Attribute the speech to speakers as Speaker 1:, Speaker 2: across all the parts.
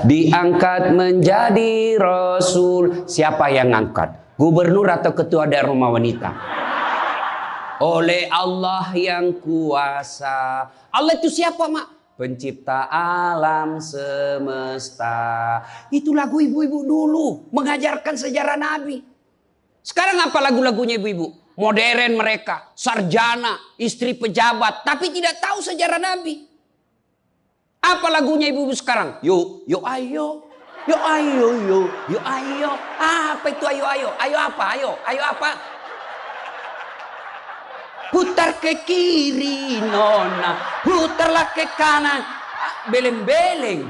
Speaker 1: diangkat menjadi rasul. Siapa yang ngangkat? Gubernur atau ketua daerah rumah wanita? Oleh Allah yang kuasa. Allah itu siapa, Mak? Pencipta alam semesta. Itu lagu ibu-ibu dulu, mengajarkan sejarah Nabi. Sekarang apa lagu-lagunya ibu-ibu? Modern mereka, sarjana, istri pejabat, tapi tidak tahu sejarah Nabi. Apa lagunya ibu-ibu sekarang? Yuk, yuk ayo. Yuk ayo, yuk ayo. Apa itu ayo ayo? Ayo apa? Ayo apa? Putar ke kiri nona, putarlah ke kanan, beleng-beleng.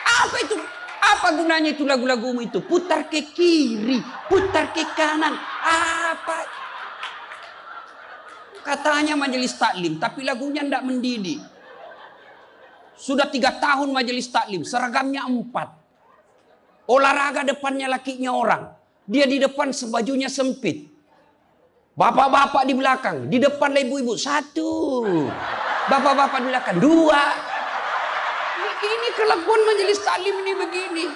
Speaker 1: Apa itu? Apa gunanya itu lagu-lagumu itu? Putar ke kiri, putar ke kanan. Apa? Katanya majelis taklim, tapi lagunya tidak mendidik. Sudah 3 tahun majelis taklim, seragamnya 4. Olahraga depannya lakinya orang. Dia di depan sebajunya sempit. Bapak-bapak di belakang, di depan ibu-ibu 1. Bapak-bapak di belakang 2. Ini kelakuan majelis taklim ini begini.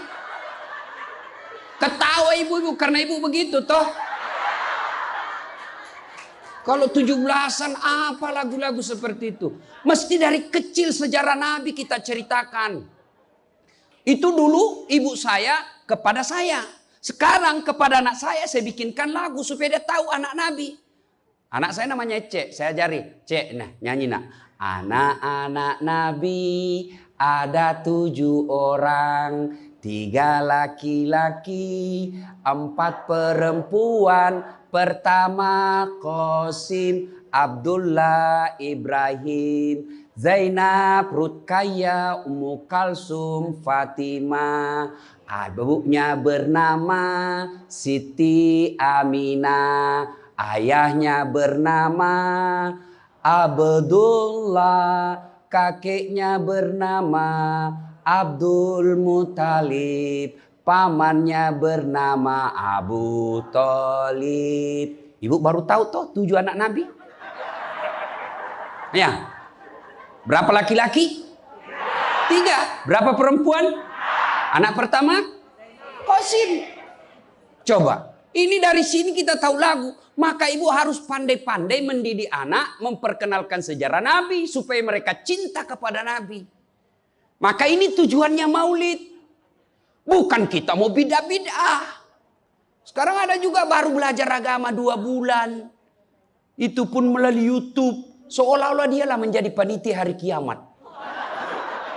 Speaker 1: Ketawa ibu-ibu karena ibu begitu toh. Kalau 17-an apa lagu-lagu seperti itu? Mesti dari kecil sejarah Nabi kita ceritakan. Itu dulu ibu saya kepada saya. Sekarang kepada anak saya bikinkan lagu supaya dia tahu anak Nabi. Anak saya namanya Cek, saya ajari. Cek, nah nyanyi nak. Anak-anak Nabi ada 7 orang, 3 laki-laki, 4 perempuan. Pertama Qasim, Abdullah, Ibrahim, Zainab, Rutkaya, Ummu Kalsum, Fatimah. Ibunya bernama Siti Aminah. Ayahnya bernama Abdullah. Kakeknya bernama Abdul Muthalib. Pamannya bernama Abu Thalib. Ibu baru tahu toh 7 anak Nabi? Ya. Berapa laki-laki? 3. Berapa perempuan? Anak pertama? Qasim. Coba. Ini dari sini kita tahu lagu. Maka ibu harus pandai-pandai mendidik anak. Memperkenalkan sejarah Nabi. Supaya mereka cinta kepada Nabi. Maka ini tujuannya maulid. Bukan kita mau bidah-bidah. Sekarang ada juga baru belajar agama 2 bulan. Itu pun melalui YouTube. Seolah-olah dialah menjadi panitia hari kiamat.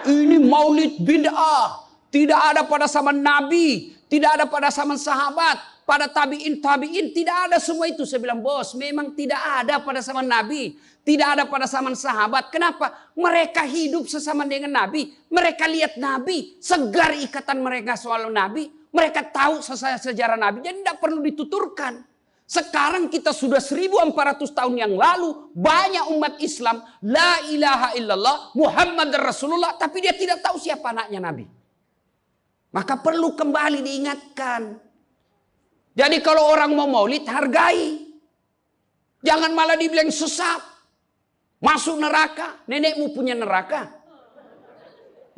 Speaker 1: Ini maulid bid'ah. Tidak ada pada zaman Nabi. Tidak ada pada zaman sahabat. Pada tabi'in, tidak ada semua itu. Saya bilang, bos, memang tidak ada pada zaman Nabi. Tidak ada pada zaman sahabat. Kenapa? Mereka hidup sesama dengan Nabi. Mereka lihat Nabi. Segar ikatan mereka soal Nabi. Mereka tahu sejarah Nabi. Jadi tidak perlu dituturkan. Sekarang kita sudah 1400 tahun yang lalu. Banyak umat Islam. La ilaha illallah. Muhammad Rasulullah. Tapi dia tidak tahu siapa anaknya Nabi. Maka perlu kembali diingatkan. Jadi kalau orang mau maulid, hargai. Jangan malah dibilang sesat. Masuk neraka. Nenekmu punya neraka.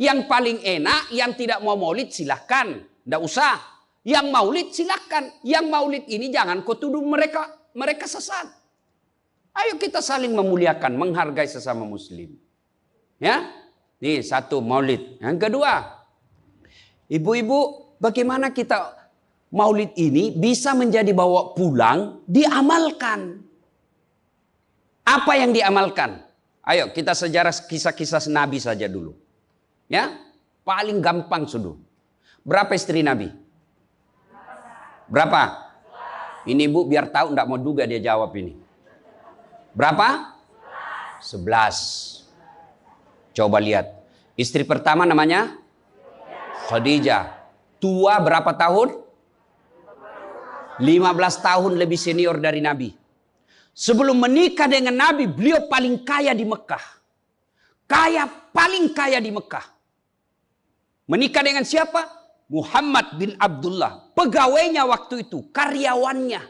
Speaker 1: Yang paling enak, yang tidak mau maulid silahkan. Tidak usah. Yang maulid silahkan. Yang maulid ini jangan kau tuduh mereka sesat. Ayo kita saling memuliakan, menghargai sesama muslim. Ya, ini 1 maulid. Yang kedua, ibu-ibu, bagaimana kita maulid ini bisa menjadi bawa pulang, diamalkan. Apa yang diamalkan? Ayo kita sejarah kisah-kisah Nabi saja dulu. Ya, paling gampang sudah. Berapa istri Nabi? Berapa? Ini bu biar tahu, enggak mau duga dia jawab ini. Berapa? 11. Coba lihat. Istri pertama namanya Khadijah. Tua berapa tahun? 15 tahun lebih senior dari Nabi. Sebelum menikah dengan Nabi, beliau paling kaya di Mekah. Paling kaya di Mekah. Menikah dengan siapa? Muhammad bin Abdullah. Pegawainya waktu itu, karyawannya.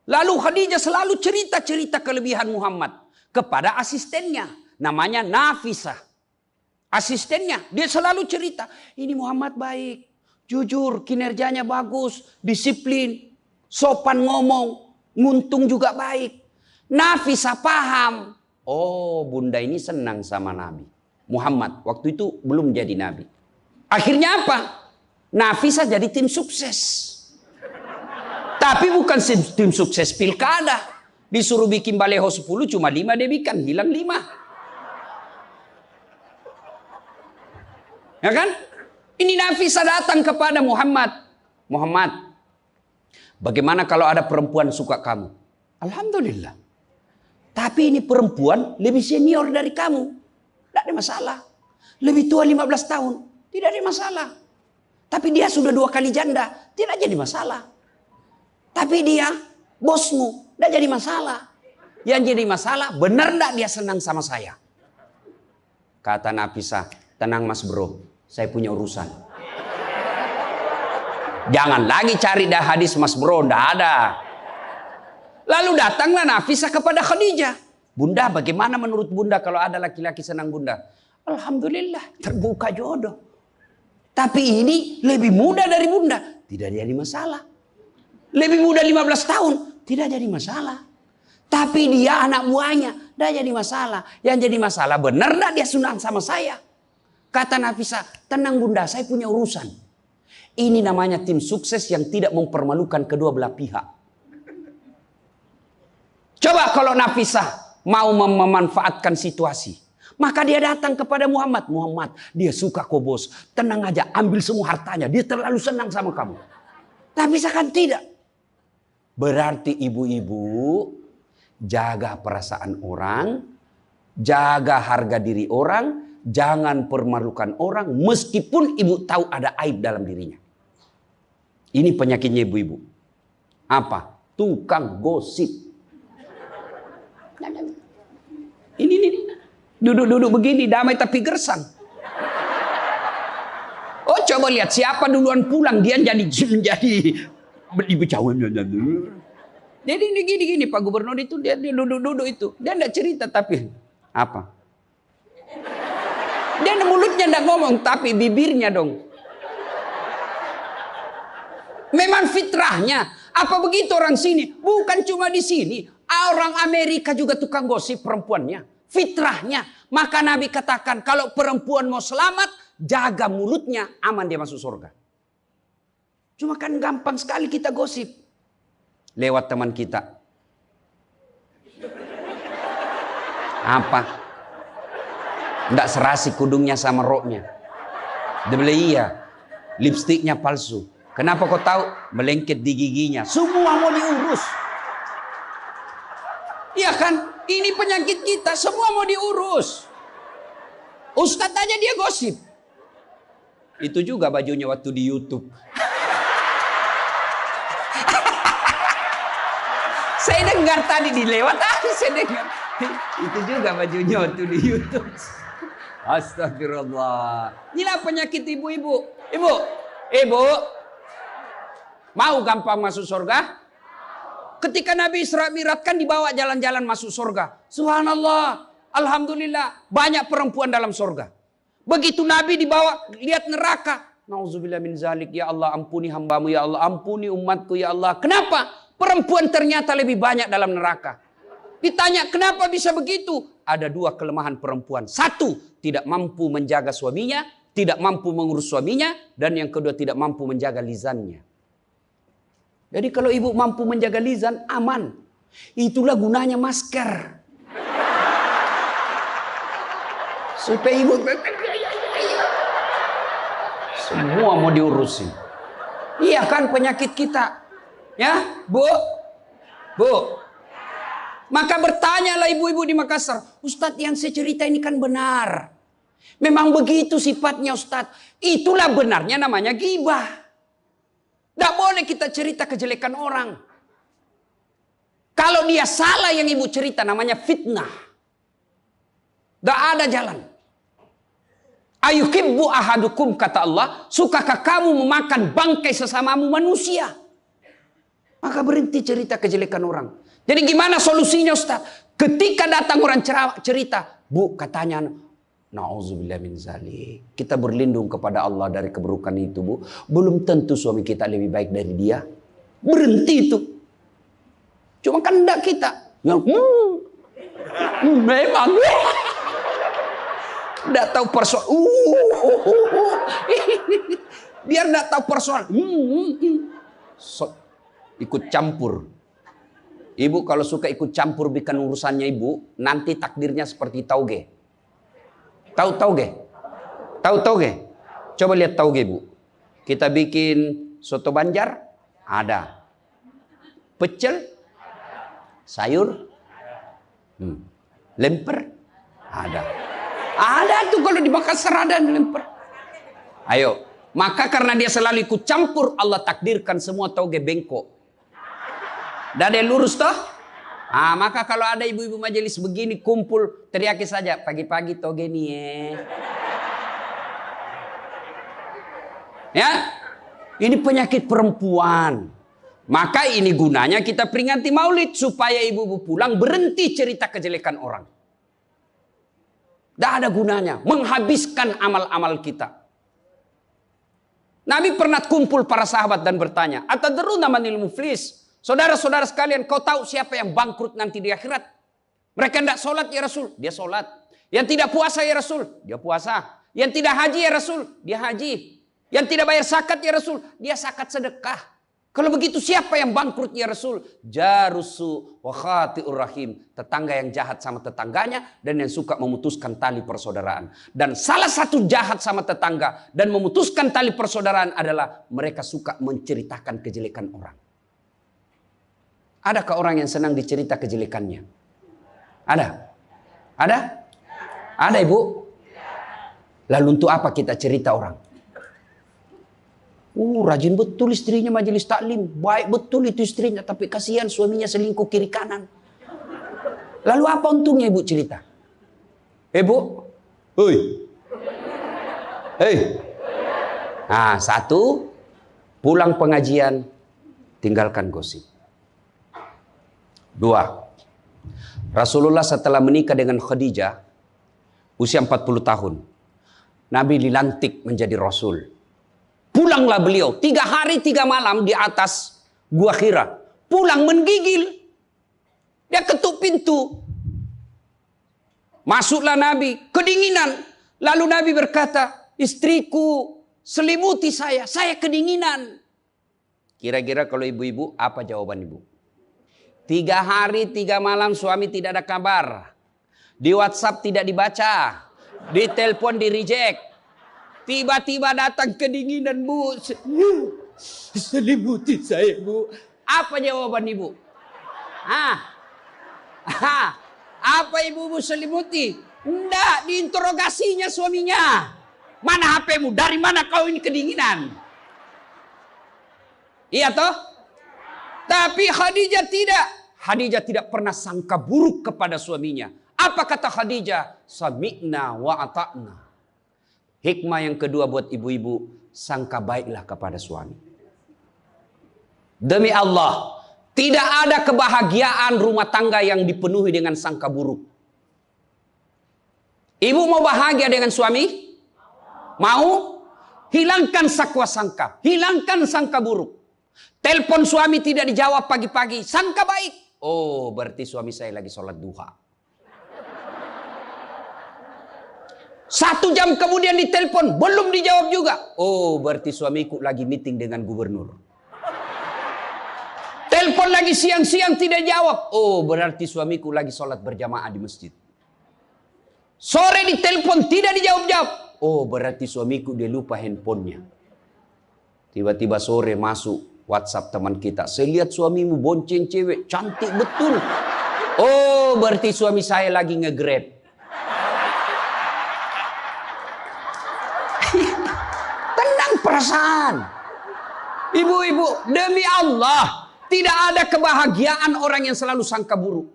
Speaker 1: Lalu Khadijah selalu cerita-cerita kelebihan Muhammad kepada asistennya. Namanya Nafisah. asistennya, dia selalu cerita, ini Muhammad baik, jujur, kinerjanya bagus, disiplin, sopan ngomong, nguntung juga baik. Nafisa paham. Oh, bunda ini senang sama Nabi Muhammad. Waktu itu belum jadi Nabi. Akhirnya apa? Nafisa jadi tim sukses. Tapi bukan tim sukses pilkada. Disuruh bikin baleho 10, cuma 5 dia bikin. Hilang 5. Ya kan? Ini Nafisa datang kepada Muhammad. Muhammad, bagaimana kalau ada perempuan suka kamu? Alhamdulillah. Tapi ini perempuan lebih senior dari kamu. Tidak ada masalah. Lebih tua 15 tahun. Tidak ada masalah. Tapi dia sudah 2 kali janda. Tidak jadi masalah. Tapi dia bosmu. Tidak jadi masalah. Yang jadi masalah, benar tidak dia senang sama saya? Kata Nafisa, tenang mas bro. Saya punya urusan. Jangan lagi cari dah hadis mas bro. Tidak ada. Lalu datanglah Nafisa kepada Khadijah. Bunda, bagaimana menurut bunda kalau ada laki-laki senang bunda? Alhamdulillah, terbuka jodoh. Tapi ini lebih muda dari bunda. Tidak jadi masalah. Lebih muda 15 tahun. Tidak jadi masalah. Tapi dia anak buahnya. Tidak jadi masalah. Yang jadi masalah, benar tidak dia senang sama saya? Kata Nafisa, tenang bunda, saya punya urusan. Ini namanya tim sukses yang tidak mempermalukan kedua belah pihak. Coba kalau Nafisa mau memanfaatkan situasi. Maka dia datang kepada Muhammad. Muhammad, dia suka kok bos. Tenang aja, ambil semua hartanya. Dia terlalu senang sama kamu. Nafisa kan tidak. Berarti ibu-ibu jaga perasaan orang. Jaga harga diri orang. Jangan permalukan orang. Meskipun ibu tahu ada aib dalam dirinya. Ini penyakitnya ibu-ibu. Apa? Tukang gosip. Ini. Duduk-duduk begini, damai tapi gersang. Oh, coba lihat siapa duluan pulang, dia jadi dibicauan. Jadi gini Pak Gubernur itu dia duduk-duduk itu. Dia enggak cerita tapi apa? Dia mulutnya enggak ngomong tapi bibirnya dong. Memang fitrahnya. Apa begitu orang sini? Bukan cuma di sini. Orang Amerika juga tukang gosip perempuannya. Fitrahnya. Maka Nabi katakan kalau perempuan mau selamat, jaga mulutnya, aman dia masuk surga. Cuma kan gampang sekali kita gosip. Lewat teman kita. Apa? Nggak serasi kudungnya sama roknya. Dia bilang iya. Lipstiknya palsu. Kenapa kau tahu? Melengket di giginya. Semua mau diurus. Iya kan? Ini penyakit kita. Semua mau diurus. Ustadz aja dia gosip. Itu juga bajunya waktu di YouTube. Saya dengar tadi dilewat tadi saya dengar. Itu juga bajunya waktu di YouTube. Astagfirullah. Inilah penyakit ibu-ibu. Ibu. Mau gampang masuk surga? Ketika Nabi Isra Mi'raj kan dibawa jalan-jalan masuk surga. Subhanallah. Alhamdulillah. Banyak perempuan dalam surga. Begitu Nabi dibawa lihat neraka. Nauzubillah min zalik. Ya Allah ampuni hambamu. Ya Allah ampuni umatku. Ya Allah. Kenapa? Perempuan ternyata lebih banyak dalam neraka. Ditanya kenapa bisa begitu? Ada 2 kelemahan perempuan. 1, tidak mampu menjaga suaminya. Tidak mampu mengurus suaminya. Dan yang kedua tidak mampu menjaga lisannya. Jadi kalau ibu mampu menjaga lisan, aman. Itulah gunanya masker. Supaya ibu semua mau diurusin. Iya kan penyakit kita. Ya, Bu. Maka bertanyalah ibu-ibu di Makassar. Ustadz yang saya cerita ini kan benar. Memang begitu sifatnya Ustadz. Itulah benarnya namanya ghibah. Tidak boleh kita cerita kejelekan orang. Kalau dia salah yang ibu cerita namanya fitnah. Tidak ada jalan. Ayuhibbu ahadukum kata Allah. Sukakah kamu memakan bangkai sesamamu manusia? Maka berhenti cerita kejelekan orang. Jadi gimana solusinya Ustaz? Ketika datang orang cerita. Bu katanya Nauzubillah min zalik. Kita berlindung kepada Allah dari keburukan itu, Bu. Belum tentu suami kita lebih baik dari dia. Berhenti itu. Cuma kan enggak kita. Yang memang enggak tahu persoalan. Biar enggak tahu persoalan. Ikut campur. Ibu kalau suka ikut campur bikin urusannya ibu, nanti takdirnya seperti tauge. Tahu tauge? Tahu tauge? Coba lihat tauge, Bu. Kita bikin soto Banjar, ada. Pecel, sayur, lemper, ada. Ada tuh kalau di Makassar ada lemper. Ayo, maka karena dia selalu ikut campur, Allah takdirkan semua tauge bengkok. Dah ada yang lurus toh? Maka kalau ada ibu-ibu majelis begini kumpul, teriaki saja pagi-pagi toge nih ya. Ini penyakit perempuan. Maka ini gunanya kita peringati Maulid supaya ibu-ibu pulang berhenti cerita kejelekan orang. Tidak ada gunanya menghabiskan amal-amal kita. Nabi pernah kumpul para sahabat dan bertanya, "Atadruna manil muflis?" Saudara-saudara sekalian, kau tahu siapa yang bangkrut nanti di akhirat? Mereka tidak sholat ya Rasul, dia sholat. Yang tidak puasa ya Rasul, dia puasa. Yang tidak haji ya Rasul, dia haji. Yang tidak bayar zakat ya Rasul, dia zakat sedekah. Kalau begitu siapa yang bangkrut ya Rasul? Jarusu wa khati'ur rahim. Tetangga yang jahat sama tetangganya dan yang suka memutuskan tali persaudaraan. Dan salah satu jahat sama tetangga dan memutuskan tali persaudaraan adalah mereka suka menceritakan kejelekan orang. Adakah orang yang senang dicerita kejelekannya? Ada? Ada? Ada ibu? Lalu untuk apa kita cerita orang? Rajin betul istrinya majelis taklim. Baik betul itu istrinya. Tapi kasihan suaminya selingkuh kiri kanan. Lalu apa untungnya ibu cerita? Bu? Hei. Hei. Satu. Pulang pengajian. Tinggalkan gosip. 2. Rasulullah setelah menikah dengan Khadijah usia 40 tahun. Nabi dilantik menjadi Rasul. Pulanglah beliau 3 hari 3 malam di atas Gua Hira. Pulang menggigil. Dia ketuk pintu. Masuklah Nabi, kedinginan. Lalu Nabi berkata, "Istriku selimuti saya kedinginan." Kira-kira kalau ibu-ibu apa jawaban ibu? 3 hari 3 malam suami tidak ada kabar. Di WhatsApp tidak dibaca. Di telepon di reject. Tiba-tiba datang kedinginan, Bu. Selimuti saya, Bu. Apa jawaban ibu? Apa ibu selimuti? Enggak, diinterogasinya suaminya. Mana HP-mu? Dari mana kau ini kedinginan? Iya toh? Tapi Khadijah tidak. Khadijah tidak pernah sangka buruk kepada suaminya. Apa kata Khadijah? Sami'na wa ata'na. Hikmah yang kedua buat ibu-ibu, sangka baiklah kepada suami. Demi Allah, tidak ada kebahagiaan rumah tangga yang dipenuhi dengan sangka buruk. Ibu mau bahagia dengan suami? Mau? Hilangkan sakwa sangka, hilangkan sangka buruk. Telepon suami tidak dijawab pagi-pagi, sangka baik. Oh, berarti suami saya lagi sholat duha. 1 jam kemudian ditelepon, belum dijawab juga. Oh, berarti suamiku lagi meeting dengan gubernur. Telepon lagi siang-siang tidak jawab. Oh, berarti suamiku lagi sholat berjamaah di masjid. Sore ditelepon tidak dijawab-jawab. Oh, berarti suamiku dia lupa handphonenya. Tiba-tiba sore masuk WhatsApp teman kita. Saya lihat suamimu bonceng cewek. Cantik betul. Oh, berarti suami saya lagi nge-grab. Tenang perasaan. Ibu-ibu, demi Allah. Tidak ada kebahagiaan orang yang selalu sangka buruk.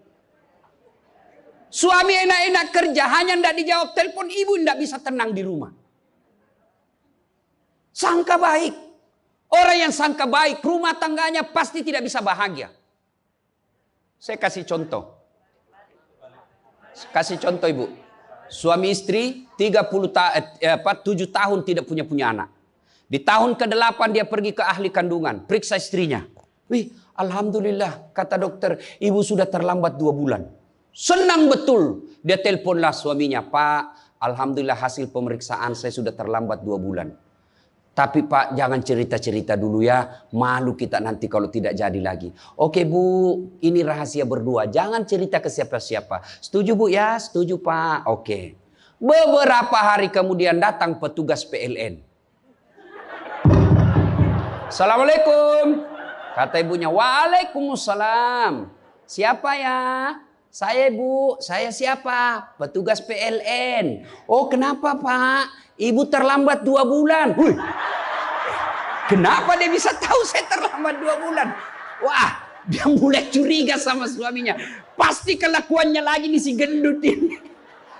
Speaker 1: Suami enak-enak kerja. Hanya tidak dijawab telepon. Ibu tidak bisa tenang di rumah. Sangka baik. Orang yang sangka baik, rumah tangganya pasti tidak bisa bahagia. Saya kasih contoh. Kasih contoh ibu. Suami istri 7 tahun tidak punya anak. Di tahun ke-8 dia pergi ke ahli kandungan, periksa istrinya. Wih, alhamdulillah, kata dokter, ibu sudah terlambat 2 bulan. Senang betul. Dia teleponlah suaminya, Pak, alhamdulillah hasil pemeriksaan saya sudah terlambat 2 bulan. Tapi Pak, jangan cerita-cerita dulu ya, malu kita nanti kalau tidak jadi lagi. Oke Bu, ini rahasia berdua, jangan cerita ke siapa-siapa. Setuju Bu ya? Setuju Pak. Oke. Beberapa hari kemudian datang petugas PLN. Assalamualaikum. Kata ibunya, waalaikumsalam. Siapa ya? Saya Bu, saya siapa? Petugas PLN. Oh kenapa Pak? Ibu terlambat 2 bulan. Hui. Kenapa dia bisa tahu saya terlambat 2 bulan? Wah, dia mulai curiga sama suaminya. Pasti kelakuannya lagi nih si gendut ini.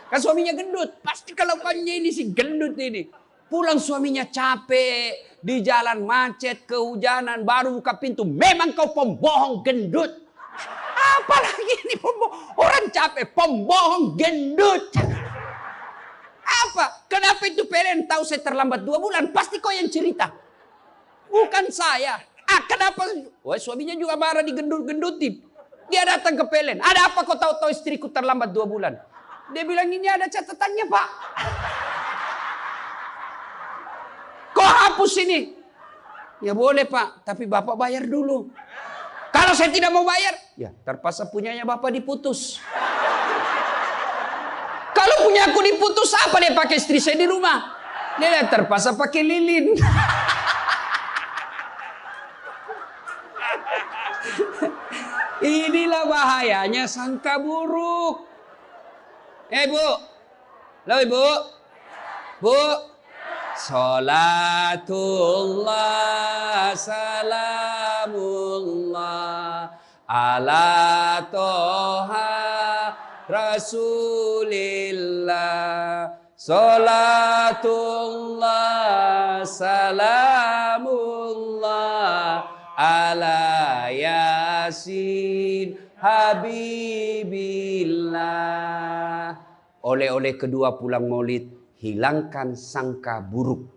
Speaker 1: Kan suaminya gendut. Pasti kelakuannya ini si gendut ini. Pulang suaminya capek. Di jalan macet, kehujanan, baru buka pintu. Memang kau pembohong gendut. Apalagi ini pembohong. Orang capek, pembohong gendut. Apa? Kenapa itu PLN tahu saya terlambat 2 bulan? Pasti kau yang cerita. Bukan saya. Kenapa? Wah, suaminya juga marah digendut-gendutin. Dia datang ke PLN. Ada apa kau tahu istriku terlambat 2 bulan? Dia bilang ini ada catatannya Pak. Kau hapus ini. Ya boleh Pak, tapi Bapak bayar dulu. Kalau saya tidak mau bayar, ya terpaksa punyanya Bapak diputus. Kalau punya aku diputus, apa dia pakai istri saya di rumah? Dia terpaksa pakai lilin. Inilah bahayanya sangka buruk. Bu. Halo Ibu. Bu. Salatullah salamullah ala toha rasulillah. Salatullah salamullah ala yasin habibillah. Oleh-oleh kedua pulang maulid, hilangkan sangka buruk.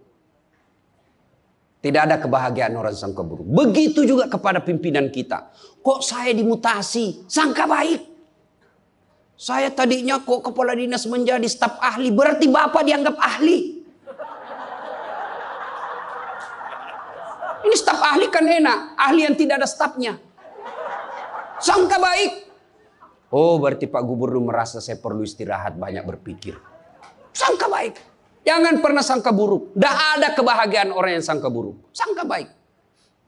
Speaker 1: Tidak ada kebahagiaan orang sangka buruk. Begitu juga kepada pimpinan kita. Kok saya dimutasi? Sangka baik. Saya tadinya kok kepala dinas menjadi staf ahli. Berarti Bapak dianggap ahli. Ini staf ahli kan enak. Ahli yang tidak ada stafnya. Sangka baik. Oh berarti Pak Gubernur merasa saya perlu istirahat, banyak berpikir. Sangka baik. Jangan pernah sangka buruk. Tidak ada kebahagiaan orang yang sangka buruk. Sangka baik.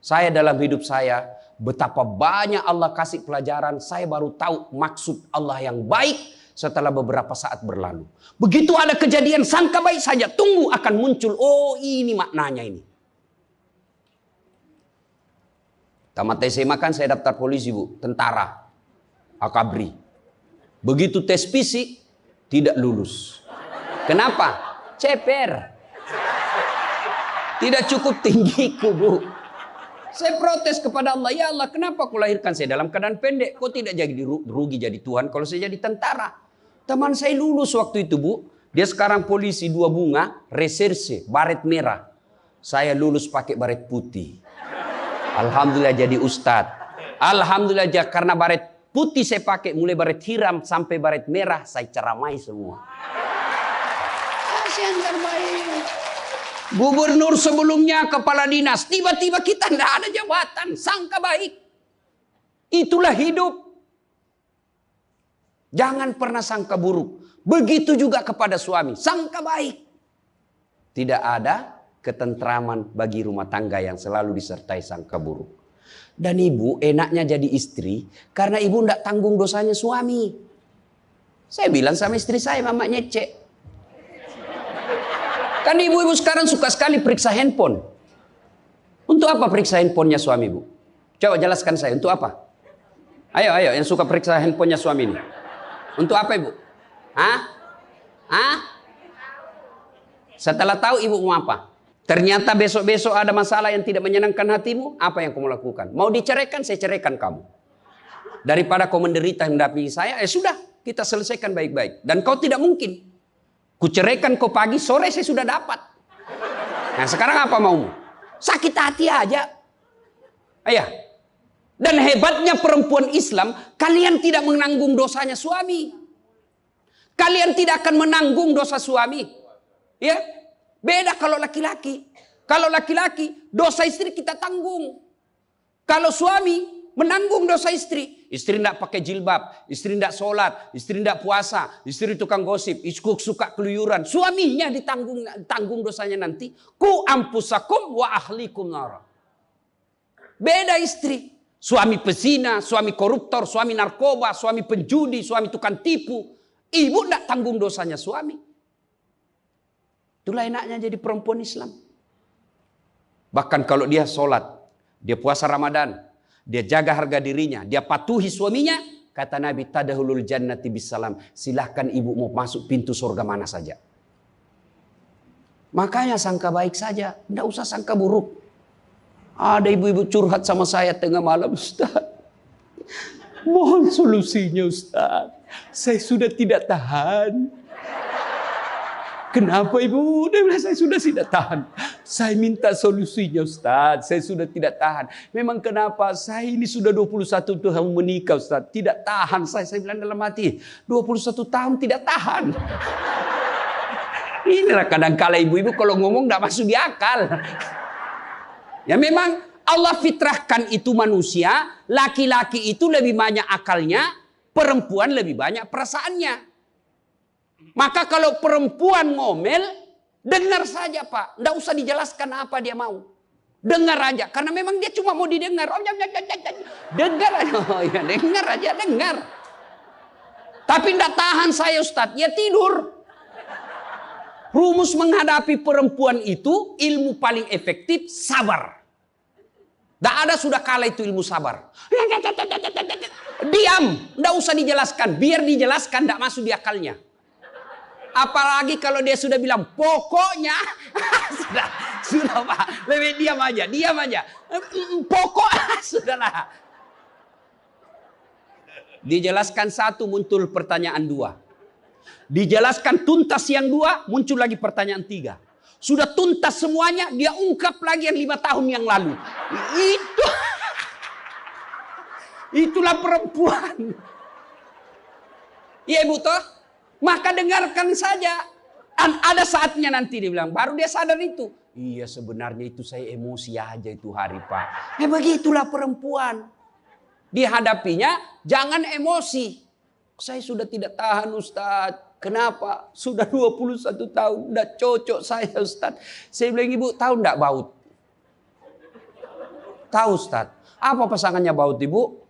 Speaker 1: Saya dalam hidup saya, betapa banyak Allah kasih pelajaran. Saya baru tahu maksud Allah yang baik setelah beberapa saat berlalu. Begitu ada kejadian, sangka baik saja. Tunggu akan muncul. Oh ini maknanya ini. Tamat SMA kan saya daftar polisi Bu. Tentara. Akabri. Begitu tes fisik, tidak lulus. Kenapa? Ceper. Tidak cukup tinggiku Bu. Saya protes kepada Allah. Ya Allah, kenapa kau lahirkan saya dalam keadaan pendek? Kau tidak jadi rugi jadi Tuhan kalau saya jadi tentara. Teman saya lulus waktu itu Bu. Dia sekarang polisi 2 bunga, reserse, baret merah. Saya lulus pakai baret putih. Alhamdulillah jadi ustadz. Alhamdulillah karena baret putih saya pakai, mulai baret hiram sampai baret merah, saya ceramai semua. Yang terbaik. Gubernur sebelumnya, kepala dinas, tiba-tiba kita tidak ada jabatan, sangka baik. Itulah hidup. Jangan pernah sangka buruk. Begitu juga kepada suami, sangka baik. Tidak ada ketentraman bagi rumah tangga yang selalu disertai sangka buruk. Dan ibu enaknya jadi istri karena ibu tidak tanggung dosanya suami. Saya bilang sama istri saya, mama nyecek. Kan ibu-ibu sekarang suka sekali periksa handphone. Untuk apa periksa handphonenya suami Bu? Coba jelaskan saya, untuk apa? Ayo yang suka periksa handphonenya suami ini. Untuk apa Ibu? Setelah tahu ibu mau apa? Ternyata besok-besok ada masalah yang tidak menyenangkan hatimu, apa yang kamu lakukan? Mau diceraikan, saya ceraikan kamu. Daripada kau menderita mendampingi saya, sudah, kita selesaikan baik-baik. Dan kau tidak mungkin Kuceraikan kau pagi, sore saya sudah dapat. Nah sekarang apa maumu? Sakit hati aja. Ayah. Dan hebatnya perempuan Islam, kalian tidak menanggung dosanya suami. Kalian tidak akan menanggung dosa suami. Ya, beda kalau laki-laki. Kalau laki-laki, dosa istri kita tanggung. Kalau suami menanggung dosa istri. Istri tidak pakai jilbab, istri tidak sholat, istri tidak puasa, istri tukang gosip, istri suka keluyuran. Suaminya ditanggung dosanya nanti. Ku ampusakum wa ahlikum nara. Beda istri. Suami pezina, suami koruptor, suami narkoba, suami penjudi, suami tukang tipu. Ibu tidak tanggung dosanya suami. Itulah enaknya jadi perempuan Islam. Bahkan kalau dia sholat, dia puasa Ramadan, dia jaga harga dirinya, dia patuhi suaminya. Kata Nabi, tadahulul jannati bisalam. Silahkan ibu mau masuk pintu surga mana saja. Makanya sangka baik saja, tidak usah sangka buruk. Ada ibu-ibu curhat sama saya tengah malam, Ustaz. Mohon solusinya Ustaz. Saya sudah tidak tahan. Kenapa ibu? Dia bilang saya sudah tidak tahan. Saya minta solusinya Ustaz. Saya sudah tidak tahan. Memang kenapa? Saya ini sudah 21 tahun menikah Ustaz. Tidak tahan. Saya bilang dalam hati. 21 tahun tidak tahan. Inilah kadang-kala ibu-ibu kalau ngomong tidak masuk di akal. Ya memang Allah fitrahkan itu manusia, laki-laki itu lebih banyak akalnya, perempuan lebih banyak perasaannya. Maka kalau perempuan ngomel, dengar saja Pak, tidak usah dijelaskan apa dia mau. Dengar aja, karena memang dia cuma mau didengar. Dengar aja, oh, ya, dengar aja, dengar. Tapi tidak tahan saya Ustadz, ya tidur. Rumus menghadapi perempuan itu, ilmu paling efektif, sabar. Tidak ada sudah kalah itu ilmu sabar. Diam, tidak usah dijelaskan. Biar dijelaskan, tidak masuk di akalnya. Apalagi kalau dia sudah bilang, pokoknya. sudah Pak, lebih diam aja. Pokok, sudahlah. Dijelaskan satu, muncul pertanyaan dua. Dijelaskan tuntas yang dua, muncul lagi pertanyaan tiga. Sudah tuntas semuanya, dia ungkap lagi yang 5 tahun yang lalu. Itulah perempuan. Iya ibu toh? Maka dengarkan saja. Ada saatnya nanti dia bilang, baru dia sadar itu. Iya sebenarnya itu saya emosi aja itu hari Pak. Begitulah perempuan. Dihadapinya jangan emosi. Saya sudah tidak tahan Ustadz. Kenapa? Sudah 21 tahun. Udah cocok saya Ustadz. Saya bilang ibu tahu enggak baut? Tahu Ustadz. Apa pasangannya baut ibu?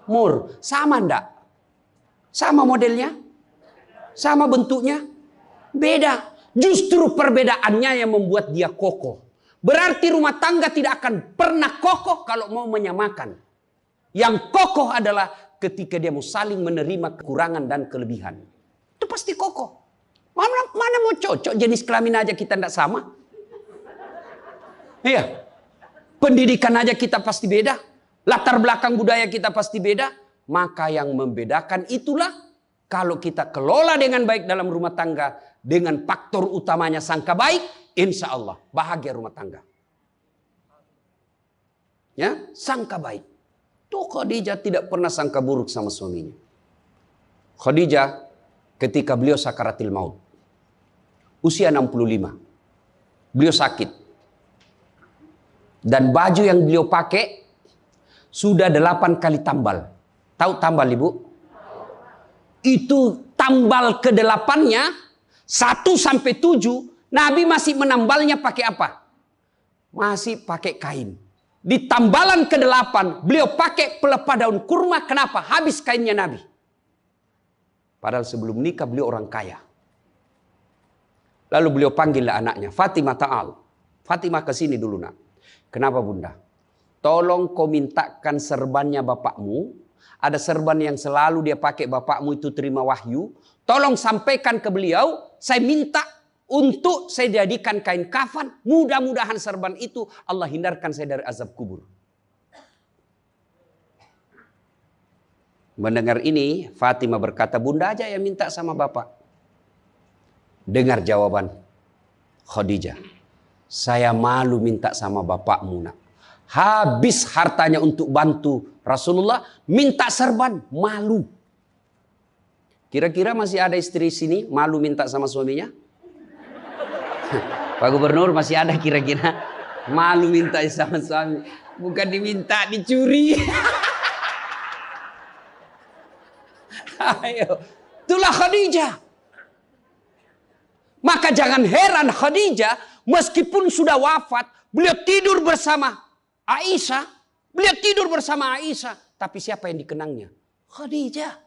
Speaker 1: Mur. Sama enggak? Sama modelnya? Sama bentuknya? Beda. Justru perbedaannya yang membuat dia kokoh. Berarti rumah tangga tidak akan pernah kokoh kalau mau menyamakan. Yang kokoh adalah ketika dia mau saling menerima kekurangan dan kelebihan. Itu pasti kokoh. Mana mau cocok jenis kelamin aja kita tidak sama. Iya. Pendidikan aja kita pasti beda. Latar belakang budaya kita pasti beda. Maka yang membedakan itulah kalau kita kelola dengan baik dalam rumah tangga. Dengan faktor utamanya sangka baik. Insya Allah bahagia rumah tangga. Ya, sangka baik. Tuh Khadijah tidak pernah sangka buruk sama suaminya. Khadijah ketika beliau sakaratil maut. Usia 65. Beliau sakit. Dan baju yang beliau pakai sudah 8 kali tambal. Tahu tambal ibu? Itu tambal ke-8-nya 1 sampai 7. Nabi masih menambalnya pakai apa? Masih pakai kain. Di tambalan ke-8 beliau pakai pelepah daun kurma. Kenapa? Habis kainnya Nabi. Padahal sebelum nikah beliau orang kaya. Lalu beliau panggillah anaknya. Fatimah ta'al. Fatimah ke sini dulu nak. Kenapa bunda? Tolong kau mintakan serbannya bapakmu. Ada serban yang selalu dia pakai bapakmu itu terima wahyu. Tolong sampaikan ke beliau. Saya minta untuk saya jadikan kain kafan. Mudah-mudahan serban itu Allah hindarkan saya dari azab kubur. Mendengar ini, Fatimah berkata, bunda aja yang minta sama bapak. Dengar jawaban Khadijah. Saya malu minta sama bapakmu, nak. Habis hartanya untuk bantu Rasulullah, minta serban, malu. Kira-kira masih ada istri sini malu minta sama suaminya? Pak Gubernur, masih ada kira-kira malu minta sama suami? Bukan diminta, dicuri. Ayo, itulah Khadijah. Maka jangan heran Khadijah meskipun sudah wafat, beliau tidur bersama Aisyah. Beliau tidur bersama Aisyah. Tapi siapa yang dikenangnya? Khadijah.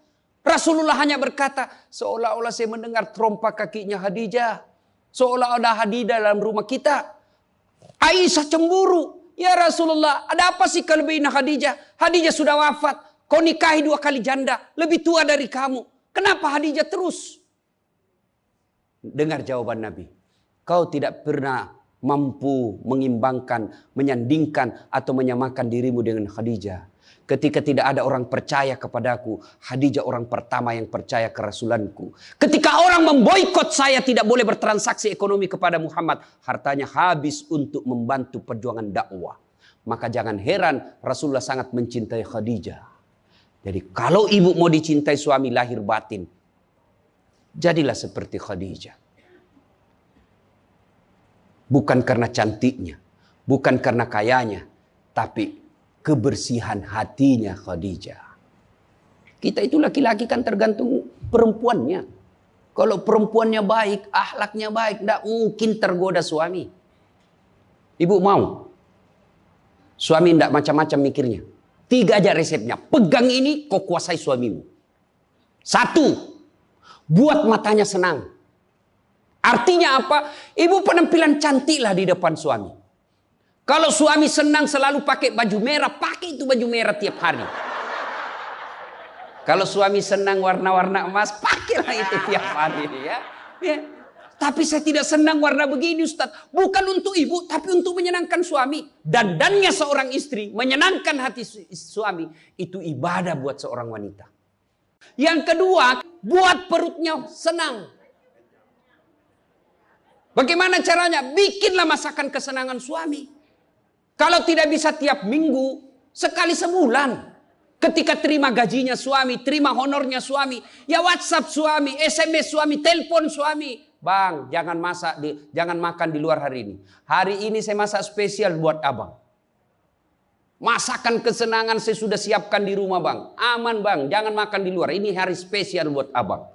Speaker 1: Rasulullah hanya berkata, seolah-olah saya mendengar trompa kakinya Khadijah. Seolah ada Khadijah dalam rumah kita. Aisyah cemburu. Ya Rasulullah, ada apa sih kelebihan Khadijah? Khadijah sudah wafat. Kau nikahi 2 kali janda. Lebih tua dari kamu. Kenapa Khadijah terus? Dengar jawaban Nabi. Kau tidak pernah mampu mengimbangkan, menyandingkan atau menyamakan dirimu dengan Khadijah. Ketika tidak ada orang percaya kepadaku, Khadijah orang pertama yang percaya ke Rasulanku. Ketika orang memboikot saya tidak boleh bertransaksi ekonomi kepada Muhammad, hartanya habis untuk membantu perjuangan dakwah. Maka jangan heran Rasulullah sangat mencintai Khadijah. Jadi kalau ibu mau dicintai suami lahir batin, jadilah seperti Khadijah. Bukan karena cantiknya, bukan karena kayanya, tapi kebersihan hatinya Khadijah. Kita itu laki-laki kan tergantung perempuannya. Kalau perempuannya baik, akhlaknya baik, tidak mungkin tergoda suami. Ibu mau? Suami tidak macam-macam mikirnya. 3 aja resepnya. Pegang ini, kau kuasai suamimu. 1, buat matanya senang. Artinya apa? Ibu penampilan cantiklah di depan suami. Kalau suami senang selalu pakai baju merah, pakai itu baju merah tiap hari. Kalau suami senang warna-warna emas, pakailah itu tiap hari. Ya. Tapi saya tidak senang warna begini, Ustaz. Bukan untuk ibu, tapi untuk menyenangkan suami. Dandannya seorang istri, menyenangkan hati suami. Itu ibadah buat seorang wanita. Yang kedua, buat perutnya senang. Bagaimana caranya? Bikinlah masakan kesenangan suami. Kalau tidak bisa tiap minggu, sekali sebulan. Ketika terima gajinya suami, terima honornya suami, ya WhatsApp suami, SMS suami, telepon suami. Bang, jangan makan di luar hari ini. Hari ini saya masak spesial buat abang. Masakan kesenangan saya sudah siapkan di rumah bang. Aman bang, jangan makan di luar. Ini hari spesial buat abang.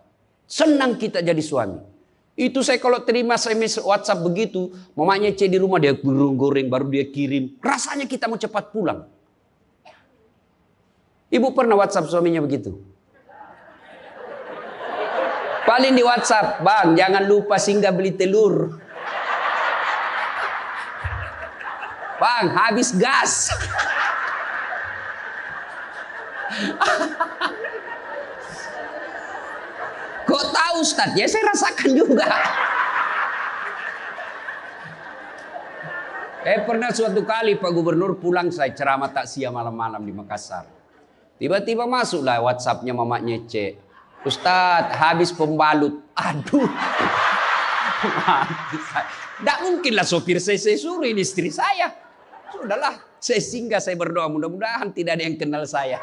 Speaker 1: Senang kita jadi suami. Itu saya kalau terima SMS WhatsApp begitu, mamanya C di rumah dia goreng baru dia kirim. Rasanya kita mau cepat pulang. Ibu pernah WhatsApp suaminya begitu? Paling di WhatsApp, bang jangan lupa singgah beli telur. Bang habis gas. Kok tahu Ustaz? Ya saya rasakan juga. Pernah suatu kali Pak Gubernur pulang saya ceramah takziah malam-malam di Makassar. Tiba-tiba masuklah WhatsApp-nya mamanya C. Ustaz habis pembalut. Aduh. Tidak mungkinlah sopir saya suruh ini istri saya. Sudahlah saya singgah saya berdoa mudah-mudahan tidak ada yang kenal saya.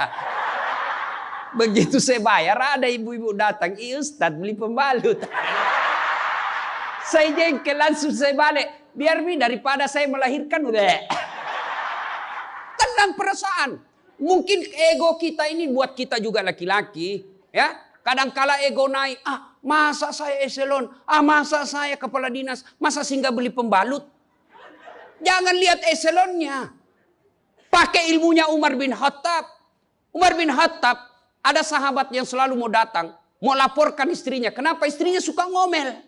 Speaker 1: Begitu saya bayar, ada ibu-ibu datang. Ustaz beli pembalut. Saya jengkel langsung saya balik. Biar daripada saya melahirkan. Tenang perasaan. Mungkin ego kita ini buat kita juga laki-laki. Ya, kadangkala ego naik. Masa saya eselon? Masa saya kepala dinas? Masa singgah beli pembalut? Jangan lihat eselonnya. Pakai ilmunya Umar bin Khattab. Umar bin Khattab. Ada sahabat yang selalu mau datang, mau laporkan istrinya. Kenapa istrinya suka ngomel?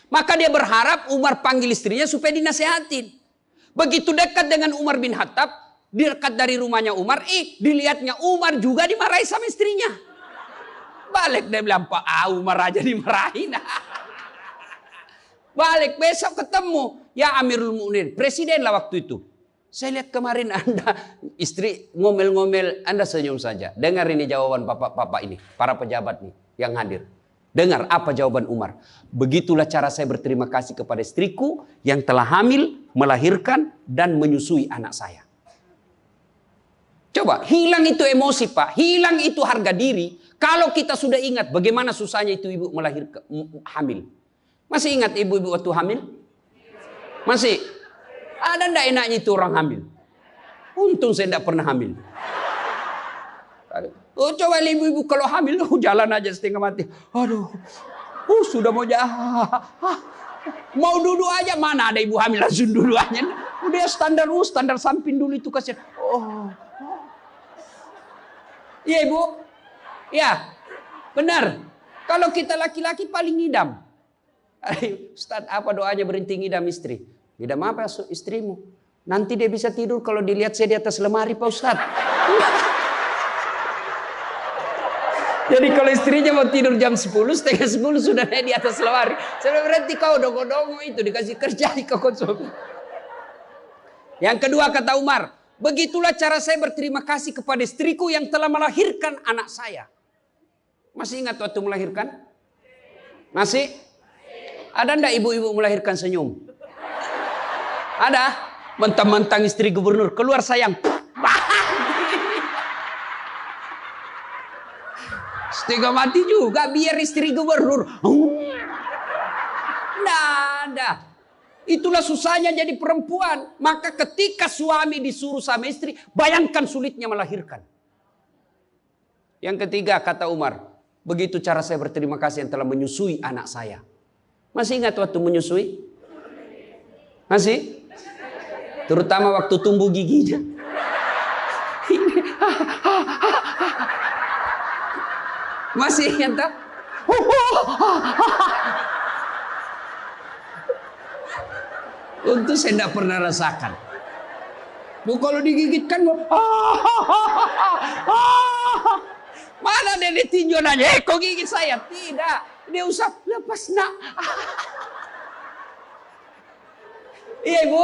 Speaker 1: Maka dia berharap Umar panggil istrinya supaya dinasehatin. Begitu dekat dengan Umar bin Khattab, dekat dari rumahnya Umar, dilihatnya Umar juga dimarahi sama istrinya. Balik dia bilang, Pak Umar aja dimarahin. Balik besok ketemu, ya Amirul Mukminin, presiden lah waktu itu. Saya lihat kemarin Anda istri ngomel-ngomel, Anda senyum saja. Dengar ini jawaban bapak-bapak ini, para pejabat nih yang hadir. Dengar apa jawaban Umar. Begitulah cara saya berterima kasih kepada istriku yang telah hamil, melahirkan, dan menyusui anak saya. Coba, hilang itu emosi Pak, hilang itu harga diri. Kalau kita sudah ingat bagaimana susahnya itu ibu melahirkan, hamil. Masih ingat ibu-ibu waktu hamil? Masih? Ada ndak enaknya itu orang hamil? Untung saya tidak pernah hamil. Oh, coba ibu-ibu kalau hamil, jalan aja setengah mati. Aduh, sudah mau mau duduk aja, mana ada ibu hamil langsung duduk aja. Udah standar samping dulu itu kasihan. Iya ibu, ya benar. Kalau kita laki-laki paling ngidam. Ustaz, apa doanya berhenti ngidam istri? Ngidam apa istrimu? Nanti dia bisa tidur kalau dilihat saya di atas lemari Pak Ustaz. Jadi kalau istrinya mau tidur jam 10, setengah 10 sudah di atas lemari. Saya berhenti kau dongo-dongo itu dikasih kerja di konsum. Yang kedua kata Umar, begitulah cara saya berterima kasih kepada istriku yang telah melahirkan anak saya. Masih ingat waktu melahirkan? Masih? Ada ndak ibu-ibu melahirkan senyum? Ada? Mentang-mentang istri gubernur keluar sayang. Setengah mati juga biar istri gubernur. Nggak ada. Itulah susahnya jadi perempuan. Maka ketika suami disuruh sama istri, bayangkan sulitnya melahirkan. Yang ketiga kata Umar, begitu cara saya berterima kasih yang telah menyusui anak saya. Masih ingat waktu menyusui? Masih? Terutama waktu tumbuh giginya. Masih ingat tak? Untuk saya tidak pernah rasakan. Bu kalau digigit kan mana dia ditinjau nanya, kok gigit saya? Tidak, dia usap, lepas nak. Iya ibu,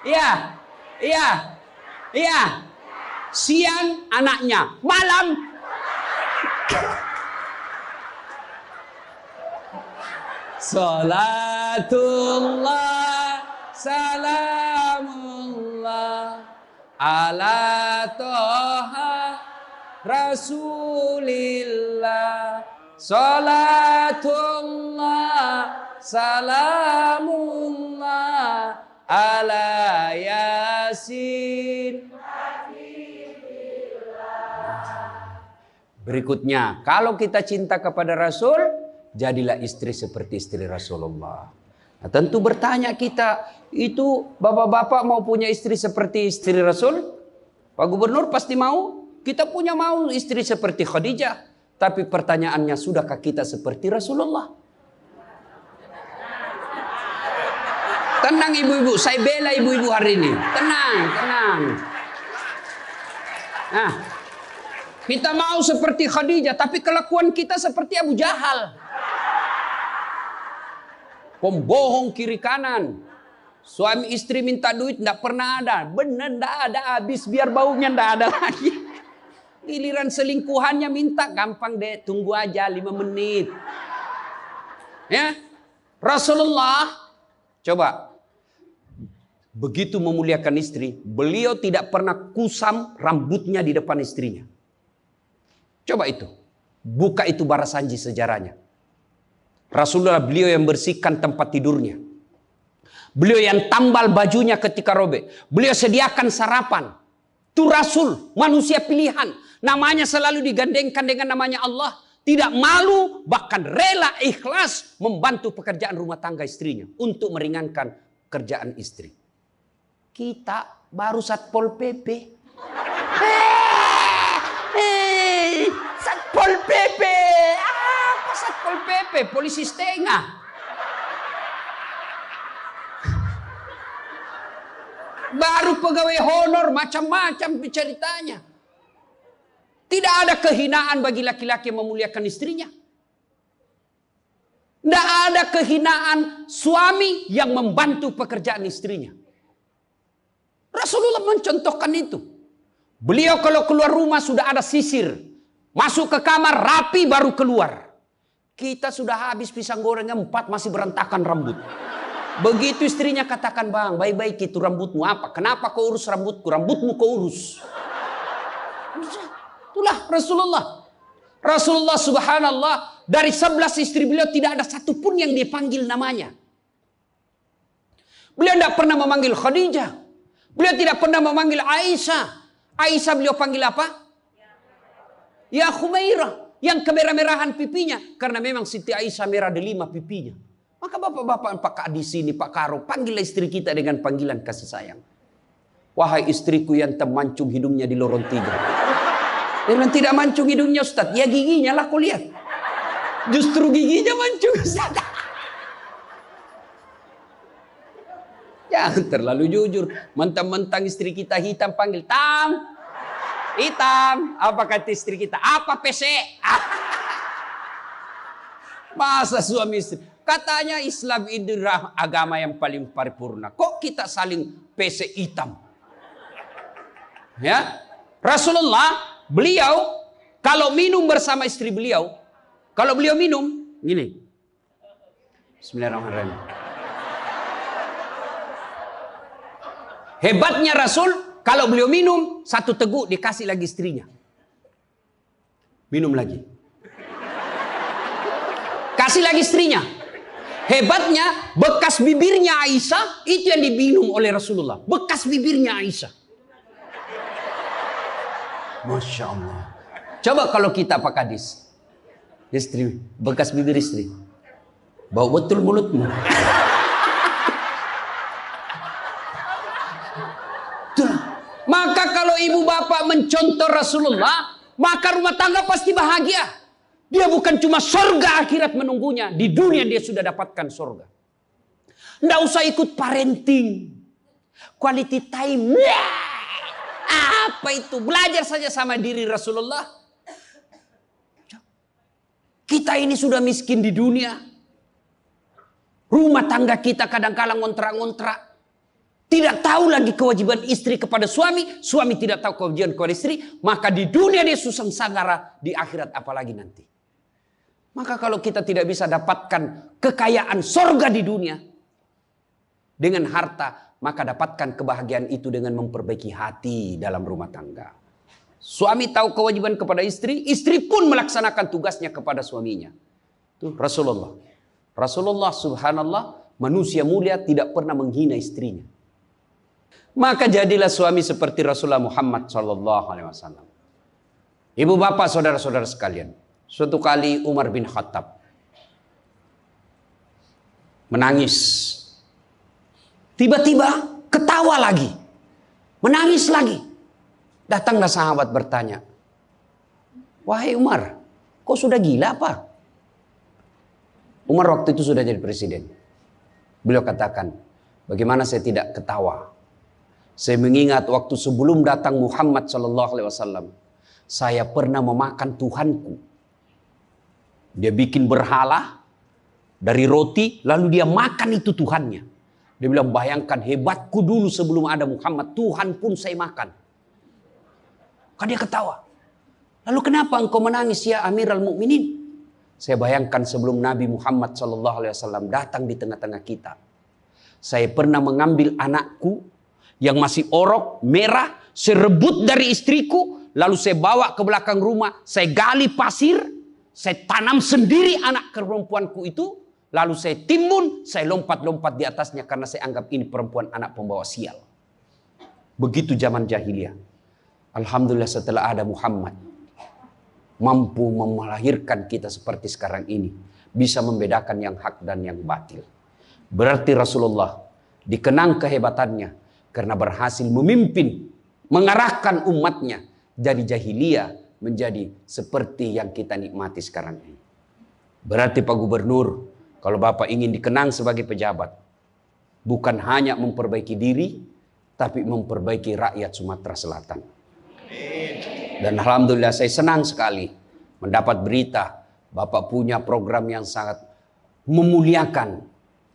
Speaker 1: iya. Siang anaknya, malam. Salatullah, salamullah, ala toha Rasulillah. Salatullah, salamullah, ala yasin. Berikutnya, kalau kita cinta kepada Rasul, jadilah istri seperti istri Rasulullah. Nah, tentu bertanya kita, itu bapak-bapak mau punya istri seperti istri Rasul? Pak Gubernur pasti mau. Kita punya mau istri seperti Khadijah. Tapi pertanyaannya, sudahkah kita seperti Rasulullah? Tenang ibu-ibu, saya bela ibu-ibu hari ini. Tenang. Nah, kita mau seperti Khadijah, tapi kelakuan kita seperti Abu Jahal. Pembohong kiri kanan. Suami istri minta duit tidak pernah ada. Benar tidak ada, habis biar baunya tidak ada lagi. Giliran selingkuhannya minta, gampang deh, tunggu aja 5 menit. Ya, Rasulullah coba begitu memuliakan istri, beliau tidak pernah kusam rambutnya di depan istrinya. Coba itu, buka itu Barasanji sejarahnya. Rasulullah beliau yang bersihkan tempat tidurnya. Beliau yang tambal bajunya ketika robek. Beliau sediakan sarapan. Itu Rasul, manusia pilihan. Namanya selalu digandengkan dengan namanya Allah. Tidak malu, bahkan rela ikhlas membantu pekerjaan rumah tangga istrinya. Untuk meringankan kerjaan istri. Kita baru Satpol PP. Satpol PP. Apa Satpol PP? Polisi setengah. Baru pegawai honor macam-macam ceritanya. Tidak ada kehinaan bagi laki-laki yang memuliakan istrinya. Tidak ada kehinaan suami yang membantu pekerjaan istrinya. Rasulullah mencontohkan itu. Beliau kalau keluar rumah sudah ada sisir. Masuk ke kamar rapi baru keluar. Kita sudah habis pisang gorengnya 4 masih berantakan rambut. Begitu istrinya katakan, bang, baik-baik itu rambutmu apa? Kenapa kau urus rambutku? Rambutmu kau urus. Itulah Rasulullah. Rasulullah subhanallah, dari 11 istri beliau tidak ada satupun yang dia panggil namanya. Beliau tidak pernah memanggil Khadijah. Beliau tidak pernah memanggil Aisyah. Aisyah beliau panggil apa? Ya Khumairah. Yang kemerah-merahan pipinya. Karena memang Siti Aisyah merah delima pipinya. Maka bapak-bapak Pak Kak di sini, Pak Karo, panggillah istri kita dengan panggilan kasih sayang. Wahai istriku yang termancung hidungnya di lorong 3. Dengan tidak mancung hidungnya Ustaz. Ya giginya lah kau lihat. Justru giginya mancung Ustaz. Jangan terlalu jujur. Mentang-mentang istri kita hitam panggil Tam. Hitam. Apa kata istri kita? Apa PC? Masa suami istri. Katanya Islam itu agama yang paling paripurna. Kok kita saling PC hitam? Ya. Rasulullah, beliau kalau minum bersama istri beliau, kalau beliau minum gini. Bismillahirrahmanirrahim. Hebatnya Rasul, kalau beliau minum 1 teguk dikasih lagi istrinya. Minum lagi. Kasih lagi istrinya. Hebatnya bekas bibirnya Aisyah itu yang diminum oleh Rasulullah. Bekas bibirnya Aisyah. Masya Allah. Coba kalau kita Pak Kadis, istri, bekas bibir istri, bau betul mulutmu. Maka kalau ibu bapak mencontoh Rasulullah, maka rumah tangga pasti bahagia. Dia bukan cuma surga akhirat menunggunya, di dunia dia sudah dapatkan surga. Nggak usah ikut parenting, quality time. Apa itu? Belajar saja sama diri Rasulullah. Kita ini sudah miskin di dunia. Rumah tangga kita kadang-kala ngontrak-ngontrak. Tidak tahu lagi kewajiban istri kepada suami. Suami tidak tahu kewajiban kepada istri. Maka di dunia dia susah sanggara. Di akhirat apalagi nanti. Maka kalau kita tidak bisa dapatkan kekayaan sorga di dunia. Dengan harta. Maka dapatkan kebahagiaan itu dengan memperbaiki hati dalam rumah tangga. Suami tahu kewajiban kepada istri. Istri pun melaksanakan tugasnya kepada suaminya. Itu Rasulullah. Rasulullah subhanallah. Manusia mulia tidak pernah menghina istrinya. Maka jadilah suami seperti Rasulullah Muhammad SAW. Ibu bapak saudara-saudara sekalian. Suatu kali Umar bin Khattab menangis. Tiba-tiba ketawa lagi. Menangis lagi. Datanglah sahabat bertanya. Wahai Umar, kok sudah gila apa? Umar waktu itu sudah jadi presiden. Beliau katakan, bagaimana saya tidak ketawa? Saya mengingat waktu sebelum datang Muhammad SAW. Saya pernah memakan Tuhanku. Dia bikin berhala dari roti, lalu dia makan itu Tuhannya. Dia bilang, bayangkan hebatku dulu sebelum ada Muhammad. Tuhan pun saya makan. Kan dia ketawa. Lalu kenapa engkau menangis ya Amirul Mukminin? Saya bayangkan sebelum Nabi Muhammad SAW datang di tengah-tengah kita. Saya pernah mengambil anakku yang masih orok, merah. Saya rebut dari istriku. Lalu saya bawa ke belakang rumah. Saya gali pasir. Saya tanam sendiri anak perempuanku itu. Lalu saya timbun, saya lompat-lompat di atasnya karena saya anggap ini perempuan anak pembawa sial. Begitu zaman jahiliyah. Alhamdulillah setelah ada Muhammad. Mampu melahirkan kita seperti sekarang ini. Bisa membedakan yang hak dan yang batil. Berarti Rasulullah dikenang kehebatannya. Karena berhasil memimpin, mengarahkan umatnya. Dari jahiliyah menjadi seperti yang kita nikmati sekarang ini. Berarti Pak Gubernur, kalau Bapak ingin dikenang sebagai pejabat, bukan hanya memperbaiki diri, tapi memperbaiki rakyat Sumatera Selatan. Dan Alhamdulillah saya senang sekali mendapat berita Bapak punya program yang sangat memuliakan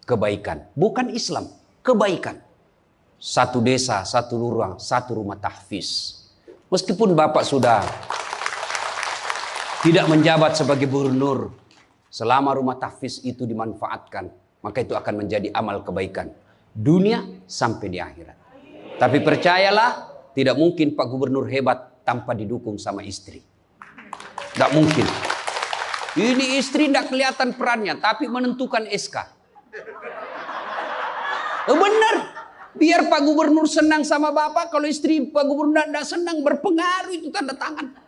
Speaker 1: kebaikan. Bukan Islam, kebaikan. 1 desa, 1 lurah, 1 rumah tahfiz. Meskipun Bapak sudah tidak menjabat sebagai gubernur, Selama rumah tahfiz itu dimanfaatkan, maka itu akan menjadi amal kebaikan dunia sampai di akhirat. Tapi percayalah, tidak mungkin Pak Gubernur hebat tanpa didukung sama istri. Tidak mungkin. Ini istri tidak kelihatan perannya, tapi menentukan SK. Benar. Biar Pak Gubernur senang sama Bapak, kalau istri Pak Gubernur tidak senang, berpengaruh itu tanda tangan.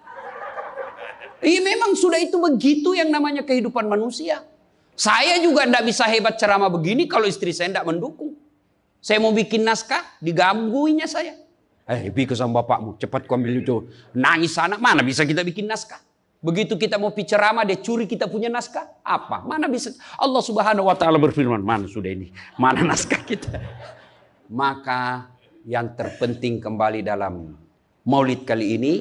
Speaker 1: Iya, memang sudah itu begitu yang namanya kehidupan manusia. Saya juga tidak bisa hebat ceramah begini kalau istri saya tidak mendukung. Saya mau bikin naskah, digangguinya saya. Pergi sama bapakmu, cepat kau ambil itu. Nangis sana, mana bisa kita bikin naskah? Begitu kita mau ceramah, dia curi kita punya naskah. Apa? Mana bisa? Allah Subhanahu wa Ta'ala berfirman, mana sudah ini? Mana naskah kita? Maka yang terpenting kembali dalam maulid kali ini,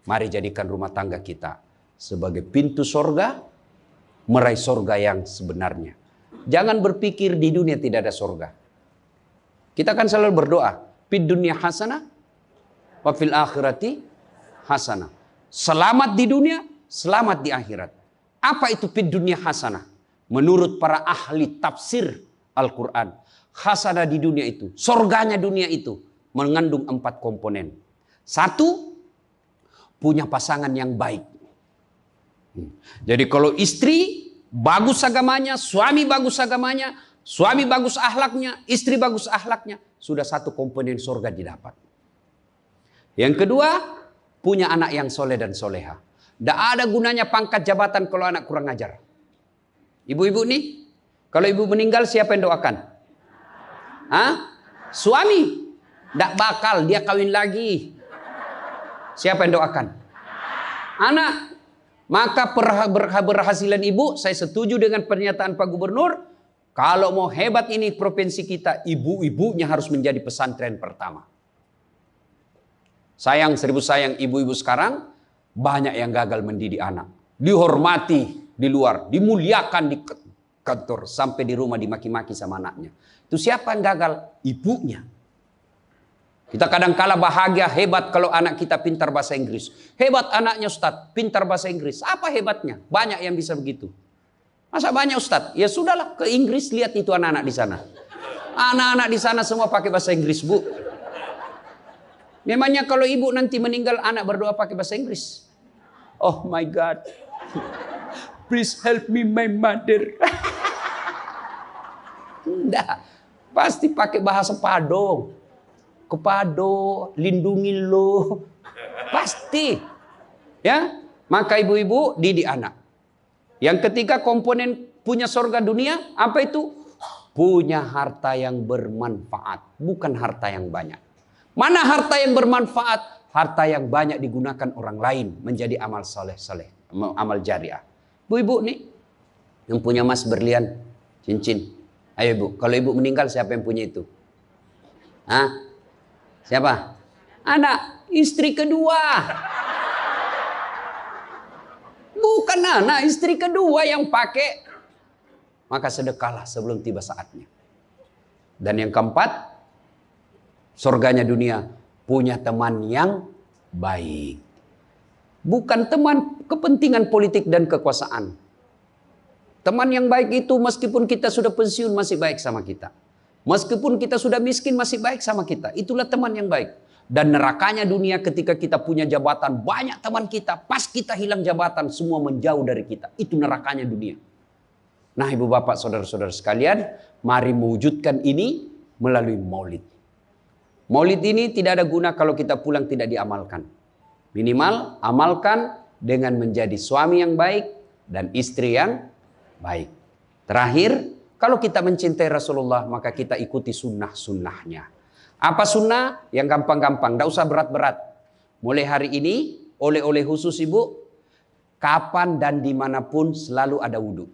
Speaker 1: mari jadikan rumah tangga kita sebagai pintu sorga, meraih sorga yang sebenarnya. Jangan berpikir di dunia tidak ada sorga. Kita kan selalu berdoa, fid dunya hasanah, wa fil akhirati hasanah. Selamat di dunia, selamat di akhirat. Apa itu fid dunya hasanah? Menurut para ahli tafsir Al-Quran, hasanah di dunia itu, sorganya dunia itu mengandung 4 komponen. 1, punya pasangan yang baik. Jadi kalau istri bagus agamanya, suami bagus agamanya, suami bagus akhlaknya, istri bagus akhlaknya, sudah 1 komponen sorga didapat. Yang kedua, punya anak yang soleh dan soleha. Tidak ada gunanya pangkat jabatan kalau anak kurang ajar. Ibu-ibu nih, kalau ibu meninggal siapa yang doakan? Hah? Suami. Tidak bakal, dia kawin lagi. Siapa yang doakan? Anak. Maka berhasilan ibu, saya setuju dengan pernyataan Pak Gubernur. Kalau mau hebat ini provinsi kita, ibu-ibunya harus menjadi pesantren pertama. Sayang, seribu sayang, ibu-ibu sekarang banyak yang gagal mendidik anak. Dihormati di luar, dimuliakan di kantor, sampai di rumah dimaki-maki sama anaknya. Itu siapa yang gagal? Ibunya. Kita kadang-kala bahagia, hebat kalau anak kita pintar bahasa Inggris. Hebat anaknya Ustadz, pintar bahasa Inggris. Apa hebatnya? Banyak yang bisa begitu. Masa banyak Ustadz? Ya sudahlah, ke Inggris lihat itu anak-anak di sana. Anak-anak di sana semua pakai bahasa Inggris, Bu. Memangnya kalau ibu nanti meninggal, anak berdoa pakai bahasa Inggris? Oh my God. Please help me my mother. Enggak. Pasti pakai bahasa Pado. Kepado, lindungi lo. Pasti. Ya, maka ibu-ibu didik anak. Yang ketiga komponen punya surga dunia, apa itu? Punya harta yang bermanfaat, bukan harta yang banyak. Mana harta yang bermanfaat? Harta yang banyak digunakan orang lain menjadi amal soleh-soleh, amal jariah. Bu-ibu nih, yang punya emas berlian, cincin. Ayo ibu, kalau ibu meninggal siapa yang punya itu? Hah? Siapa? Anak, istri kedua. Bukan anak, istri kedua yang pakai. Maka sedekahlah sebelum tiba saatnya. Dan yang keempat, surganya dunia, punya teman yang baik. Bukan teman kepentingan politik dan kekuasaan. Teman yang baik itu meskipun kita sudah pensiun masih baik sama kita. Meskipun kita sudah miskin masih baik sama kita. Itulah teman yang baik. Dan nerakanya dunia ketika kita punya jabatan. Banyak teman kita. Pas kita hilang jabatan semua menjauh dari kita. Itu nerakanya dunia. Nah ibu bapak saudara-saudara sekalian. Mari mewujudkan ini melalui maulid. Maulid ini tidak ada guna kalau kita pulang tidak diamalkan. Minimal amalkan dengan menjadi suami yang baik. Dan istri yang baik. Terakhir. Kalau kita mencintai Rasulullah, maka kita ikuti sunnah-sunnahnya. Apa sunnah? Yang gampang-gampang, tidak usah berat-berat. Mulai hari ini, oleh-oleh khusus ibu, kapan dan dimanapun selalu ada wudhu.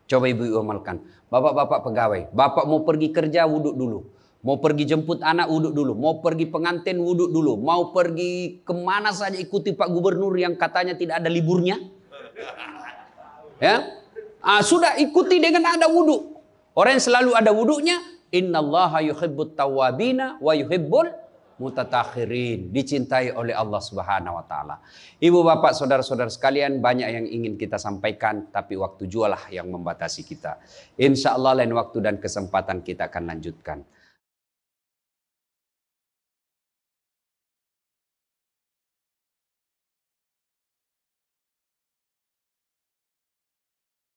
Speaker 1: Coba ibu amalkan. Bapak-bapak pegawai, bapak mau pergi kerja, wudhu dulu. Mau pergi jemput anak, wudhu dulu. Mau pergi pengantin, wudhu dulu. Mau pergi kemana saja ikuti Pak Gubernur yang katanya tidak ada liburnya. Ya. Sudah ikuti dengan ada wudhu. Orang yang selalu ada wudhunya, innallaha yuhibbut tawwabina wa yuhibbul Mutatakhirin, dicintai oleh Allah Subhanahu wa taala. Ibu bapak saudara-saudara sekalian, banyak yang ingin kita sampaikan tapi waktu jualah yang membatasi kita. Insya Allah lain waktu dan kesempatan kita akan lanjutkan.